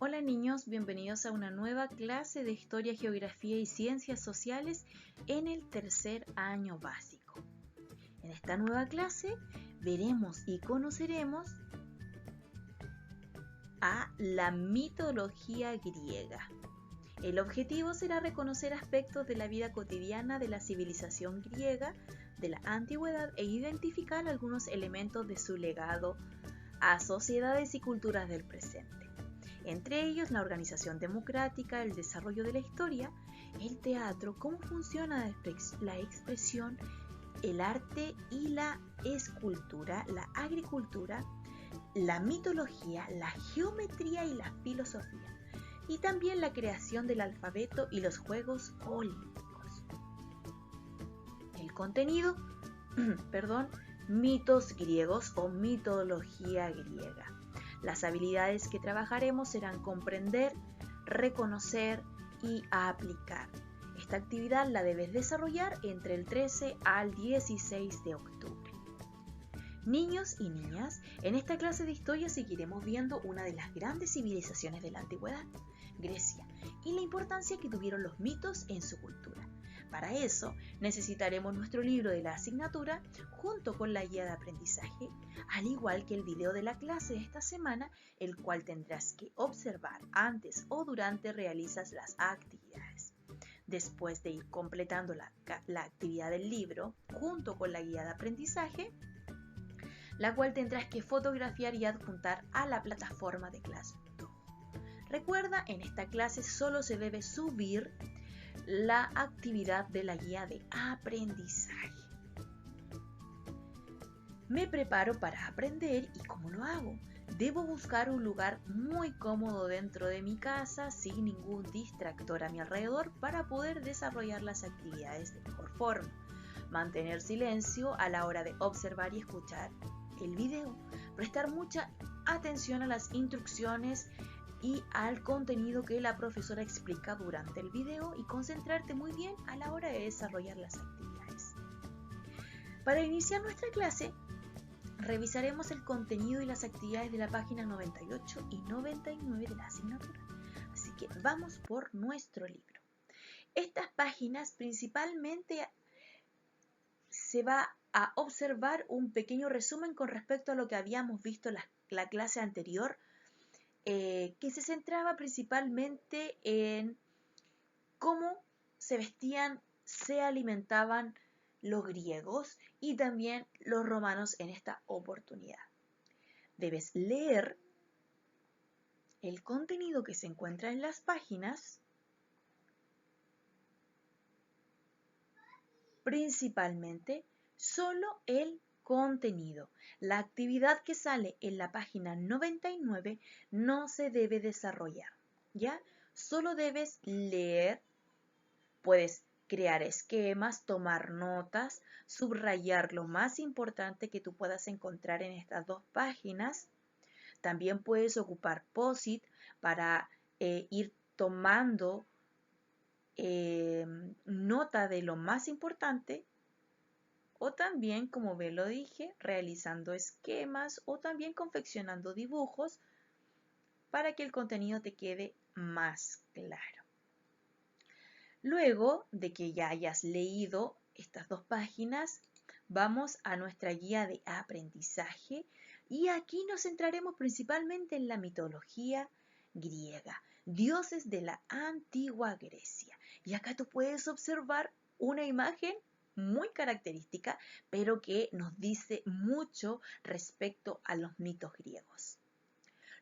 Hola niños, bienvenidos a una nueva clase de Historia, Geografía y Ciencias Sociales en el tercer año básico. En esta nueva clase veremos y conoceremos a la mitología griega. El objetivo será reconocer aspectos de la vida cotidiana de la civilización griega de la antigüedad e identificar algunos elementos de su legado a sociedades y culturas del presente. Entre ellos la organización democrática, el desarrollo de la historia, el teatro, cómo funciona la expresión, el arte y la escultura, la agricultura, la mitología, la geometría y la filosofía, y también la creación del alfabeto y los Juegos Olímpicos. El contenido, mitos griegos o mitología griega. Las habilidades que trabajaremos serán comprender, reconocer y aplicar. Esta actividad la debes desarrollar entre el 13 al 16 de octubre. Niños y niñas, en esta clase de historia seguiremos viendo una de las grandes civilizaciones de la antigüedad, Grecia, y la importancia que tuvieron los mitos en su cultura. Para eso necesitaremos nuestro libro de la asignatura junto con la guía de aprendizaje, al igual que el video de la clase de esta semana, el cual tendrás que observar antes o durante realizas las actividades. Después de ir completando la actividad del libro junto con la guía de aprendizaje, la cual tendrás que fotografiar y adjuntar a la plataforma de clase. Recuerda, en esta clase solo se debe subir la actividad de la guía de aprendizaje. Me preparo para aprender y ¿cómo lo hago? Debo buscar un lugar muy cómodo dentro de mi casa sin ningún distractor a mi alrededor para poder desarrollar las actividades de mejor forma. Mantener silencio a la hora de observar y escuchar el video. Prestar mucha atención a las instrucciones y al contenido que la profesora explica durante el video y concentrarte muy bien a la hora de desarrollar las actividades. Para iniciar nuestra clase, revisaremos el contenido y las actividades de la página 98 y 99 de la asignatura. Así que vamos por nuestro libro. Estas páginas principalmente se va a observar un pequeño resumen con respecto a lo que habíamos visto en la clase anterior, que se centraba principalmente en cómo se vestían, se alimentaban los griegos y también los romanos en esta oportunidad. Debes leer el contenido que se encuentra en las páginas, principalmente solo el contenido. La actividad que sale en la página 99 no se debe desarrollar, ¿ya? Solo debes leer, puedes crear esquemas, tomar notas, subrayar lo más importante que tú puedas encontrar en estas dos páginas. También puedes ocupar post-it para ir tomando nota de lo más importante, o también, como bien lo dije, realizando esquemas o también confeccionando dibujos para que el contenido te quede más claro. Luego de que ya hayas leído estas dos páginas, vamos a nuestra guía de aprendizaje y aquí nos centraremos principalmente en la mitología griega, dioses de la antigua Grecia. Y acá tú puedes observar una imagen muy característica, pero que nos dice mucho respecto a los mitos griegos.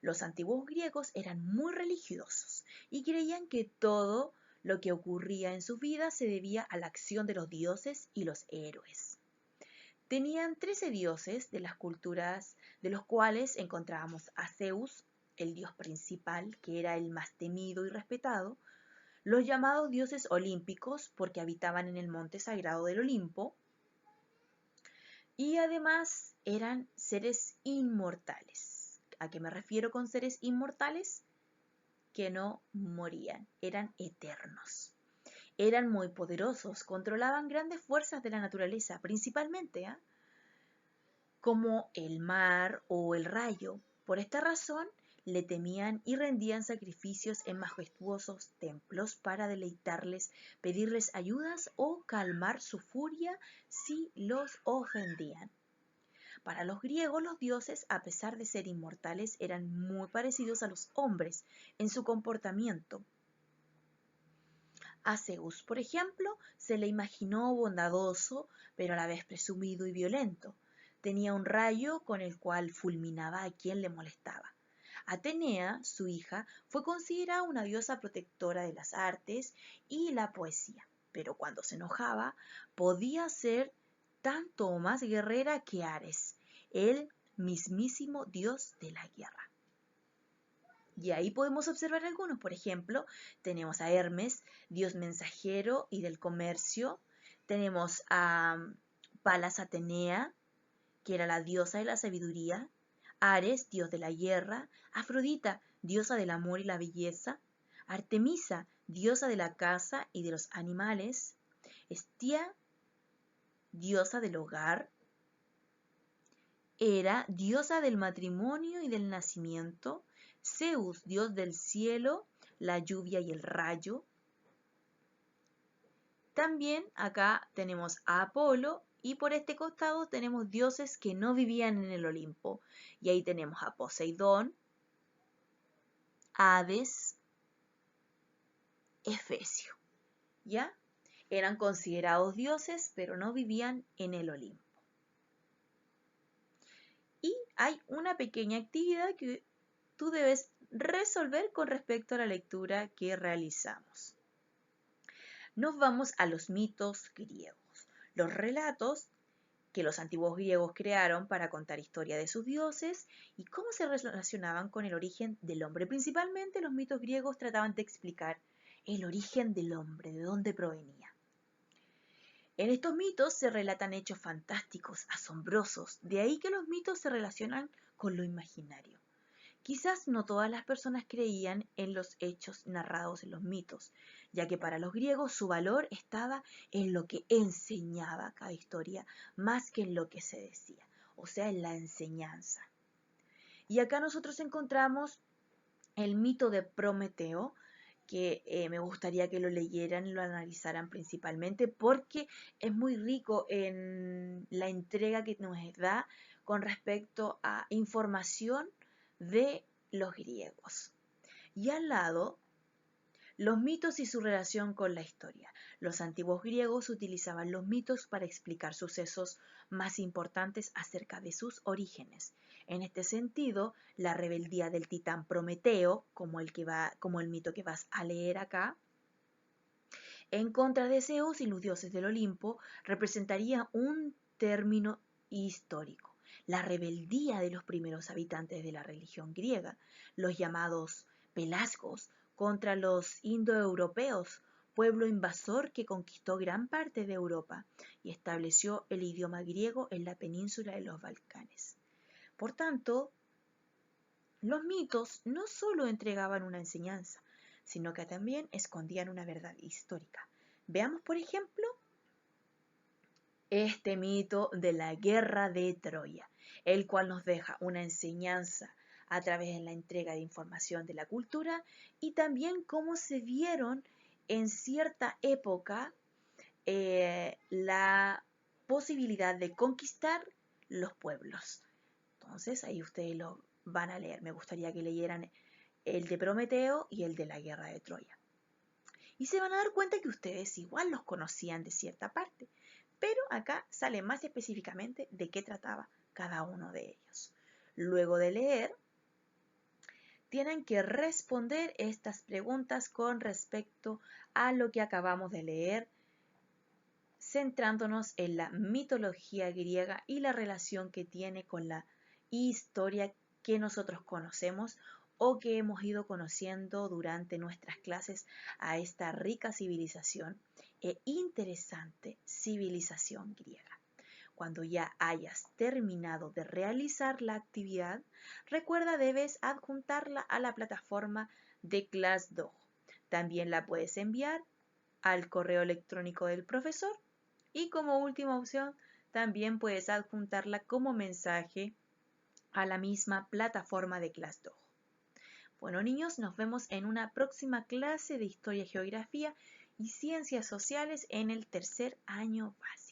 Los antiguos griegos eran muy religiosos y creían que todo lo que ocurría en sus vidas se debía a la acción de los dioses y los héroes. Tenían 13 dioses de las culturas, de los cuales encontrábamos a Zeus, el dios principal, que era el más temido y respetado, los llamados dioses olímpicos, porque habitaban en el monte sagrado del Olimpo, y además eran seres inmortales. ¿A qué me refiero con seres inmortales? Que no morían, eran eternos. Eran muy poderosos, controlaban grandes fuerzas de la naturaleza, principalmente, como el mar o el rayo. Por esta razón, le temían y rendían sacrificios en majestuosos templos para deleitarles, pedirles ayudas o calmar su furia si los ofendían. Para los griegos, los dioses, a pesar de ser inmortales, eran muy parecidos a los hombres en su comportamiento. A Zeus, por ejemplo, se le imaginó bondadoso, pero a la vez presumido y violento. Tenía un rayo con el cual fulminaba a quien le molestaba. Atenea, su hija, fue considerada una diosa protectora de las artes y la poesía, pero cuando se enojaba podía ser tanto o más guerrera que Ares, el mismísimo dios de la guerra. Y ahí podemos observar algunos. Por ejemplo, tenemos a Hermes, dios mensajero y del comercio. Tenemos a Palas Atenea, que era la diosa de la sabiduría. Ares, dios de la guerra. Afrodita, diosa del amor y la belleza. Artemisa, diosa de la caza y de los animales. Hestia, diosa del hogar. Hera, diosa del matrimonio y del nacimiento. Zeus, dios del cielo, la lluvia y el rayo. También acá tenemos a Apolo y por este costado tenemos dioses que no vivían en el Olimpo. Y ahí tenemos a Poseidón, Hades, Hefesto. ¿Ya? Eran considerados dioses, pero no vivían en el Olimpo. Y hay una pequeña actividad que tú debes resolver con respecto a la lectura que realizamos. Nos vamos a los mitos griegos, los relatos que los antiguos griegos crearon para contar historia de sus dioses y cómo se relacionaban con el origen del hombre. Principalmente los mitos griegos trataban de explicar el origen del hombre, de dónde provenía. En estos mitos se relatan hechos fantásticos, asombrosos, de ahí que los mitos se relacionan con lo imaginario. Quizás no todas las personas creían en los hechos narrados en los mitos, ya que para los griegos su valor estaba en lo que enseñaba cada historia, más que en lo que se decía, o sea, en la enseñanza. Y acá nosotros encontramos el mito de Prometeo, que me gustaría que lo leyeran y lo analizaran principalmente porque es muy rico en la entrega que nos da con respecto a información de los griegos. Y al lado, los mitos y su relación con la historia. Los antiguos griegos utilizaban los mitos para explicar sucesos más importantes acerca de sus orígenes. En este sentido, la rebeldía del titán Prometeo, como el mito que vas a leer acá, en contra de Zeus y los dioses del Olimpo, representaría un término histórico. La rebeldía de los primeros habitantes de la religión griega, los llamados pelasgos, contra los indoeuropeos, pueblo invasor que conquistó gran parte de Europa y estableció el idioma griego en la península de los Balcanes. Por tanto, los mitos no solo entregaban una enseñanza, sino que también escondían una verdad histórica. Veamos, por ejemplo, este mito de la guerra de Troya, el cual nos deja una enseñanza a través de la entrega de información de la cultura y también cómo se vieron en cierta época la posibilidad de conquistar los pueblos. Entonces ahí ustedes lo van a leer. Me gustaría que leyeran el de Prometeo y el de la guerra de Troya. Y se van a dar cuenta que ustedes igual los conocían de cierta parte, pero acá sale más específicamente de qué trataba cada uno de ellos. Luego de leer, tienen que responder estas preguntas con respecto a lo que acabamos de leer, centrándonos en la mitología griega y la relación que tiene con la historia que nosotros conocemos o que hemos ido conociendo durante nuestras clases a esta rica civilización e interesante civilización griega. Cuando ya hayas terminado de realizar la actividad, recuerda debes adjuntarla a la plataforma de ClassDojo. También la puedes enviar al correo electrónico del profesor y como última opción también puedes adjuntarla como mensaje a la misma plataforma de ClassDojo. Bueno, niños, nos vemos en una próxima clase de Historia, Geografía y Ciencias Sociales en el tercer año básico.